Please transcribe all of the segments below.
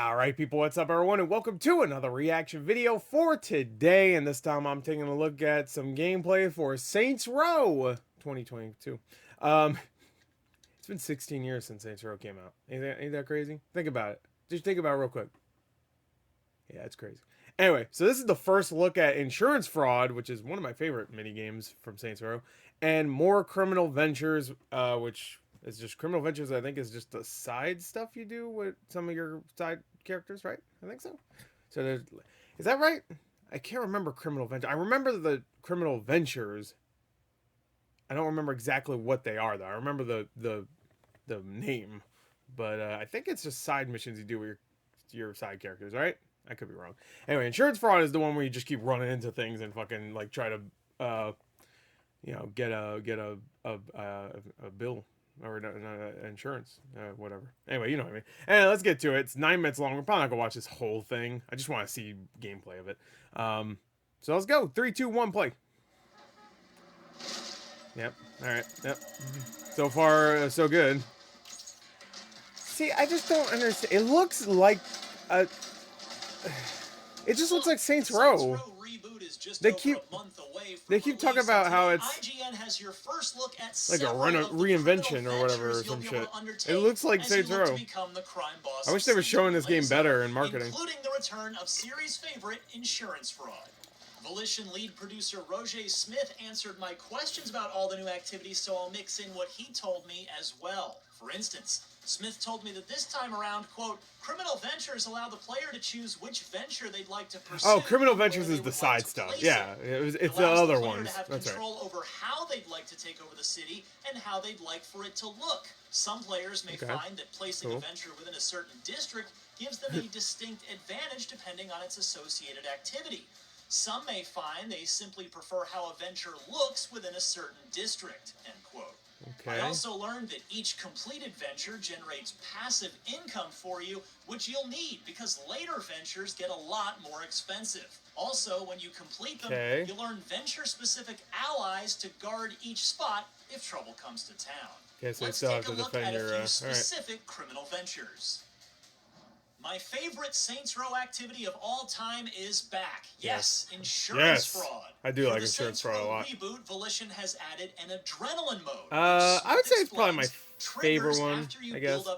Alright people, what's up everyone, and welcome to another reaction video for today. And this time I'm taking a look at some gameplay for Saints Row 2022. It's been 16 years since Saints Row came out. Ain't that crazy? Think about it. Just think about it real quick. Yeah, it's crazy. Anyway, so this is the first look at insurance fraud, which is one of my favorite mini games from Saints Row, and more criminal ventures, which is just criminal ventures. I think is just the side stuff you do with some of your side characters, right? I think so. So there's, is that right? I can't remember criminal venture. I remember the criminal ventures. I don't remember exactly what they are though. I remember the name, but I think it's just side missions you do with your side characters, right? I could be wrong. Anyway, insurance fraud is the one where you just keep running into things and fucking like try to, get a bill or insurance, whatever. Anyway, you know what I mean. And let's get to it. It's 9 minutes long. We're probably not gonna watch this whole thing. I just want to see gameplay of it. So let's go. 3, 2, 1, play. Yep. All right. Yep. So far, so good. See, I just don't understand. It looks like a. It just looks like Saints Row. They keep talking about how it's like a reinvention or whatever or some shit. It looks like Saints Row. I wish they were showing this game better in marketing. Including the return of series favorite insurance fraud. Volition lead producer Roger Smith answered my questions about all the new activities, so I'll mix in what he told me as well. For instance, Smith told me that this time around, quote, criminal ventures allow the player to choose which venture they'd like to pursue. Oh, criminal ventures is the side stuff. Yeah, it's the other ones. To have control over how they'd like to take over the city and how they'd like for it to look. Some players may find that placing a venture within a certain district gives them a distinct advantage depending on its associated activity. Some may find they simply prefer how a venture looks within a certain district, end quote. I also learned that each completed venture generates passive income for you, which you'll need because later ventures get a lot more expensive. Also, when you complete them, you'll earn venture-specific allies to guard each spot if trouble comes to town. So let's take a look at a few specific criminal ventures. My favorite Saints Row activity of all time is back. Yes, insurance fraud. I do like insurance fraud a lot. Reboot, Volition has added an adrenaline mode. I would say it's probably my favorite one, I guess.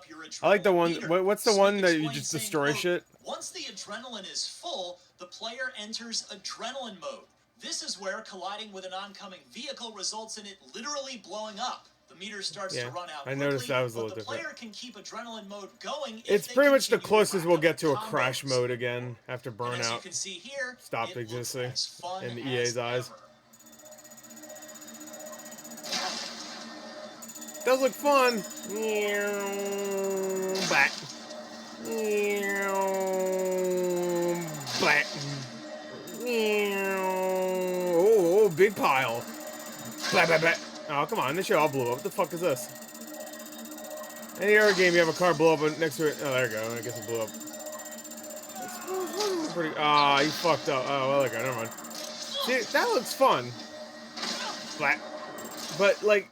I like the one, what's the one that you just destroy shit? Once the adrenaline is full, the player enters adrenaline mode. This is where colliding with an oncoming vehicle results in it literally blowing up. The meter starts to run out quickly, I noticed that was a little different. The player can keep adrenaline mode going. It's pretty much the closest we'll get to a crash mode again after Burnout. As you can see here, stopped existing in the EA's eyes. Does look fun. Back. Back. Oh, big pile. Blah, blah, blah. Oh, come on, this shit all blew up. What the fuck is this? Any other game you have a car blow up next to it? Oh, there you go. I guess it blew up. It's pretty... Ah, you fucked up. Oh, well, okay, never mind. See, that looks fun. Flat. But, like...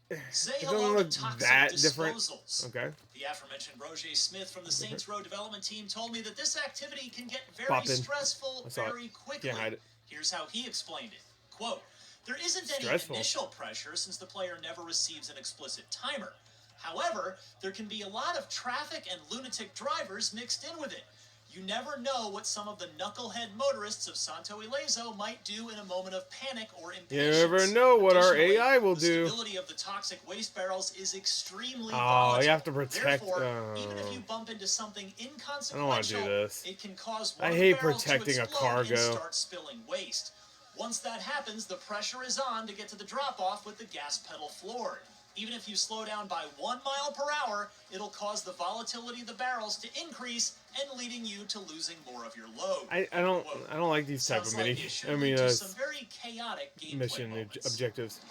It doesn't look that different. Okay. The aforementioned Roger Smith from the Saints Row development team told me that this activity can get very stressful very quickly. Can't hide it. Here's how he explained it. Quote, there isn't any initial pressure since the player never receives an explicit timer. However, there can be a lot of traffic and lunatic drivers mixed in with it. You never know what some of the knucklehead motorists of Santo Ileso might do in a moment of panic or impatience. You never know what our AI will do. The stability of the toxic waste barrels is extremely volatile. You have to protect. Therefore, even if you bump into something inconsequential, I don't want to do this. It can cause one I hate barrel protecting to a cargo. and start spilling waste. Once that happens, the pressure is on to get to the drop-off with the gas pedal floored. Even if you slow down by 1 mile per hour, it'll cause the volatility of the barrels to increase and leading you to losing more of your load. I don't like these type of some very chaotic mission moments. objectives.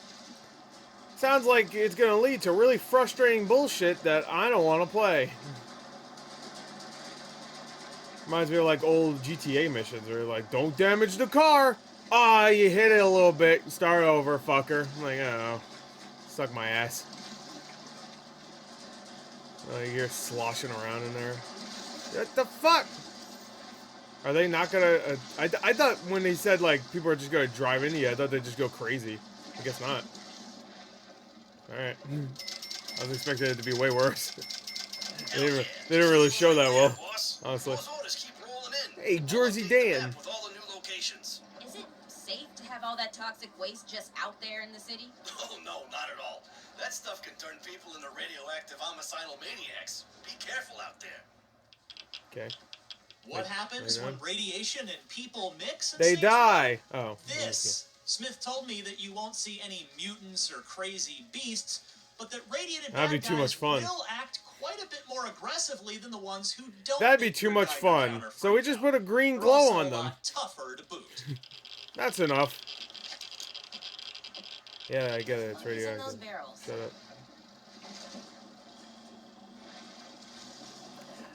Sounds like it's gonna lead to really frustrating bullshit that I don't want to play. Reminds me of like old GTA missions where like, don't damage the car. Ah, you hit it a little bit. Start over, fucker. I'm like, I don't know. Suck my ass. You're sloshing around in there. What the fuck? Are they not gonna... I thought when they said, like, people are just gonna drive into you, I thought they'd just go crazy. I guess not. Alright. I was expecting it to be way worse. They didn't really show that well, honestly. Hey, Jersey Dan. Is it safe to have all that toxic waste just out there in the city? Oh, no, not at all. That stuff can turn people into radioactive homicidal maniacs. Be careful out there. Okay. What happens when radiation and people mix? They die. Oh. This. Smith told me that you won't see any mutants or crazy beasts, but that radiated bad That'd be too much fun. Will act quite a bit more aggressively than the ones who don't. That'd be too much fun. So we just put a green glow on them. Tougher to boot. That's enough. Yeah, I get it. It's radioactive. Those barrels? Shut up.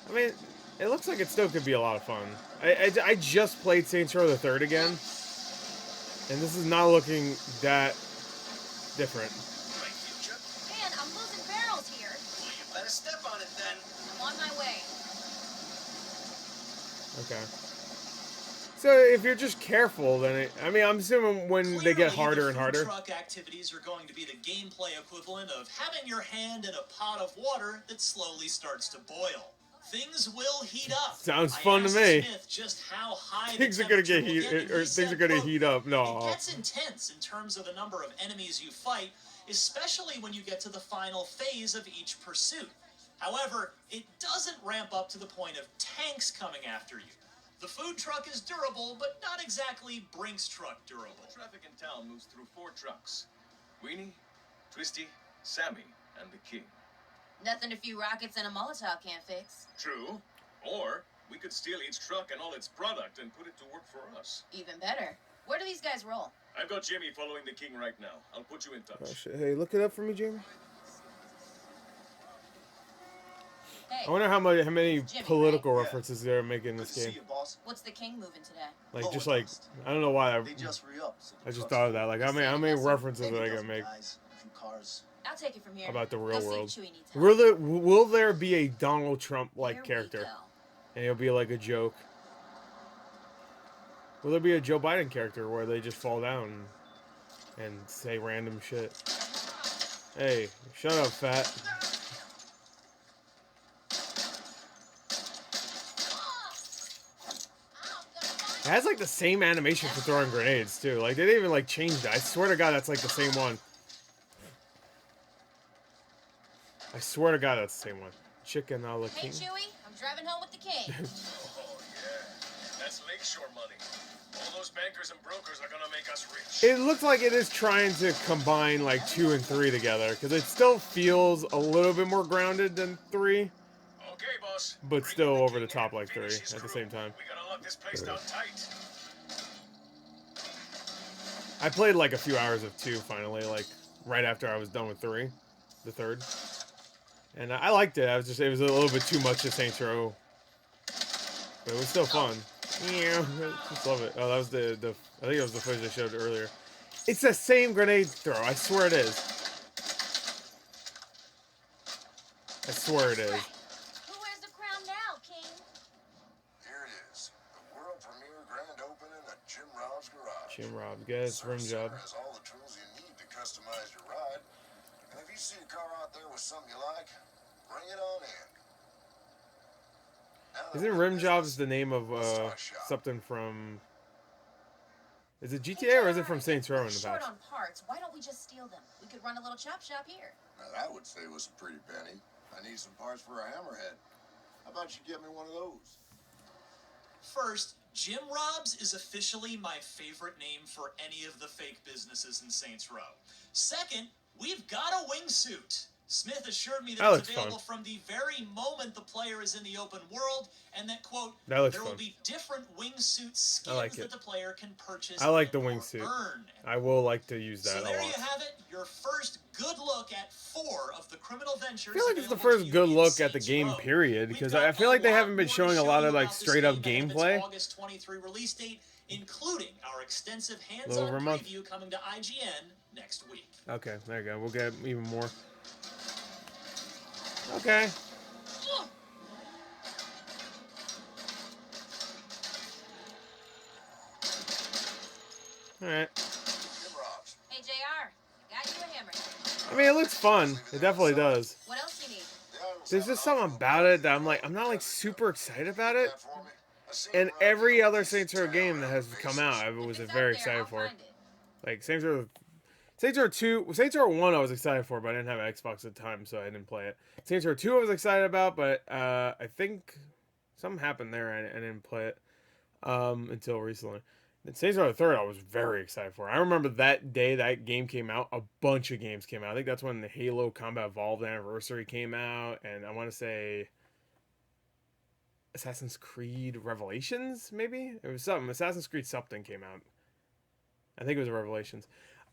I mean, it looks like it still could be a lot of fun. I just played Saints Row the 3rd again, and this is not looking that different. Right, future? Man, I'm losing barrels here. Well, you better step on it then. I'm on my way. Okay. So if you're just careful, then I mean, I'm assuming when they get harder and harder. Truck activities are going to be the gameplay equivalent of having your hand in a pot of water that slowly starts to boil. Things will heat up. Sounds fun to me. Smith just how high things are gonna get heat up. No. It gets intense in terms of the number of enemies you fight, especially when you get to the final phase of each pursuit. However, it doesn't ramp up to the point of tanks coming after you. The food truck is durable, but not exactly Brinks truck durable. Traffic in town moves through 4 trucks. Weenie, Twisty, Sammy, and the King. Nothing a few rockets and a Molotov can't fix. True. Or we could steal each truck and all its product and put it to work for us. Even better. Where do these guys roll? I've got Jimmy following the King right now. I'll put you in touch. Oh, shit. Hey, look it up for me, Jamie. Hey, I wonder how many Jimmy, political right? references they're making in this Good to game. see you, boss. what's the King moving today? Like, just like, I don't know why They just re-up, so the I just trucks thought of that. Like, how many references maybe are a they gonna dozen make guys, a few cars. I'll take it from here. about the real Go see if world? Chewie needs help. Will there be a Donald Trump like Here we character, go. and it'll be like a joke? Will there be a Joe Biden character where they just fall down and say random shit? Hey, shut up, fat. It has like the same animation for throwing grenades too. Like they didn't even like change that. I swear to God, that's like the same one. I swear to God, that's the same one. Chicken a la Hey, king. Chewie, I'm driving home with the King. Oh, yeah. That's Lakeshore money. All those bankers and brokers are gonna make us rich. It looks like it is trying to combine like 2 and 3 together because it still feels a little bit more grounded than 3, Okay, boss. but still over the top like 3 at the same time. We gotta lock this place down tight. I played like a few hours of 2 finally, like right after I was done with 3, the 3rd, and I liked it. It was a little bit too much of Saints Row, but it was still fun. Yeah, just love it. Oh, that was the I think it was the footage I showed earlier. It's the same grenade throw. I swear it is. I swear it is. Who wears the crown now, King? Here it is, the world premiere grand opening at Jim Rob's garage. Jim Rob, guys, rim job. Has all the tools you need to customize your ride. And if you see a car out there with something you like, bring it on in. Isn't Rim Jobs the name of something from? Is it GTA or is it from Saints Row in the Short past? on parts. Why don't we just steal them? We could run a little chop shop here. Now that would save us a pretty penny. I need some parts for a hammerhead. How about you get me one of those? First, Jim Robs is officially my favorite name for any of the fake businesses in Saints Row. Second, we've got a wingsuit. Smith assured me that That it's looks available fun. from the very moment the player is in the open world, and that, quote, That looks there fun. will be different wingsuit skins I like that it. the player can purchase I like the and/or wingsuit. earn. I will like to use that So a there lot. you have it, your first good look at 4 of the criminal ventures. I feel like it's the available to first you good in look at the Saints game Row. period We've because got I feel like they a lot haven't been more to showing a show lot you of like about this straight up game ahead of its gameplay. August 23 release date, including our extensive Little over hands-on a month. preview coming to IGN next week. Okay, there you go. We'll get even more. Okay. All right. Hey, JR, got you a hammer. I mean, it looks fun. It definitely does. What else you need? There's just something about it that I'm not like super excited about it. And every other Saints Row game that has come out, I was very excited for. Like Saints Row 2, Saints Row 1 I was excited for, but I didn't have an Xbox at the time, so I didn't play it. Saints Row 2 I was excited about, but I think something happened there and I didn't play it until recently. And Saints Row the 3rd I was very excited for. I remember that day that game came out, a bunch of games came out. I think that's when the Halo Combat Evolved Anniversary came out, and I want to say Assassin's Creed Revelations, maybe? It was something. Assassin's Creed something came out. I think it was Revelations.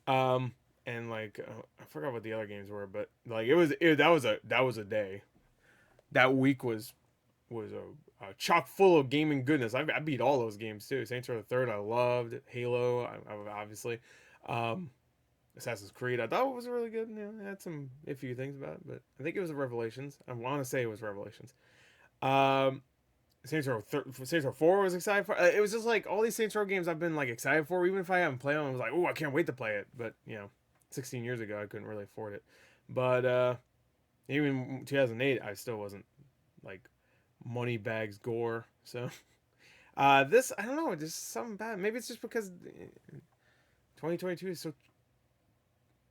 And like I forgot what the other games were, but like that was a day. That week was a chock full of gaming goodness. I beat all those games too. Saints Row the 3rd I loved. Halo, I obviously. Assassin's Creed I thought was really good. You know, it had some iffy things about it, but I think it was Revelations. I want to say it was Revelations. Saints Row 4 was excited for. It was just like all these Saints Row games I've been like excited for, even if I haven't played them. I was like, oh, I can't wait to play it. But you know, 16 years ago I couldn't really afford it. But even 2008 I still wasn't like money bags gore. So this I don't know, just something bad. Maybe it's just because 2022 is so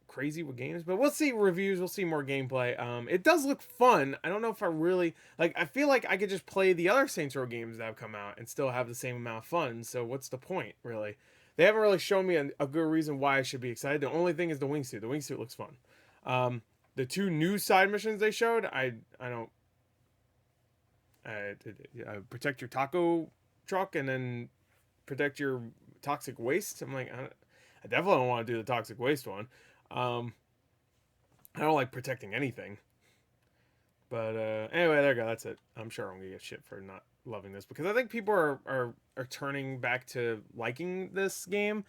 crazy with games, but we'll see reviews, we'll see more gameplay. It does look fun. I don't know if I really like, I feel like I could just play the other Saints Row games that have come out and still have the same amount of fun, so what's the point, really? They haven't really shown me a good reason why I should be excited. The only thing is the wingsuit. The wingsuit looks fun. The 2 new side missions they showed, I don't protect your taco truck and then protect your toxic waste. I'm like, I definitely don't want to do the toxic waste one. I don't like protecting anything. But anyway, there you go. That's it. I'm sure I'm gonna get shit for not loving this because I think people are turning back to liking this game.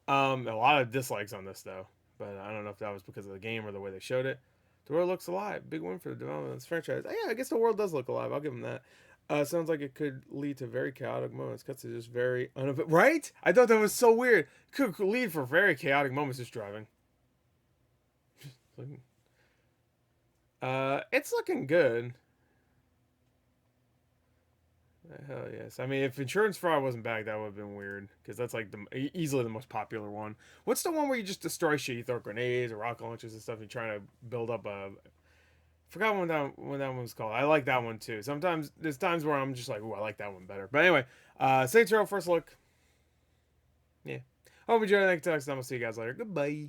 A lot of dislikes on this though, but I don't know if that was because of the game or the way they showed it. The world looks alive. Big win for the development of this franchise. Yeah, I guess the world does look alive. I'll give them that. Sounds like it could lead to very chaotic moments. Cuts to just very right? I thought that was so weird. Could lead for very chaotic moments just driving. It's looking good. Hell yes. I mean, if insurance fraud wasn't back, that would have been weird because that's like easily the most popular one. What's the one where you just destroy shit? You throw grenades or rocket launchers and stuff. You're trying to build up a. Forgot when that one was called. I like that one too. Sometimes there's times where I'm just like, ooh, I like that one better. But anyway, Saints Row first look. Yeah. Hope you enjoyed. Thanks. I'll see you guys later. Goodbye.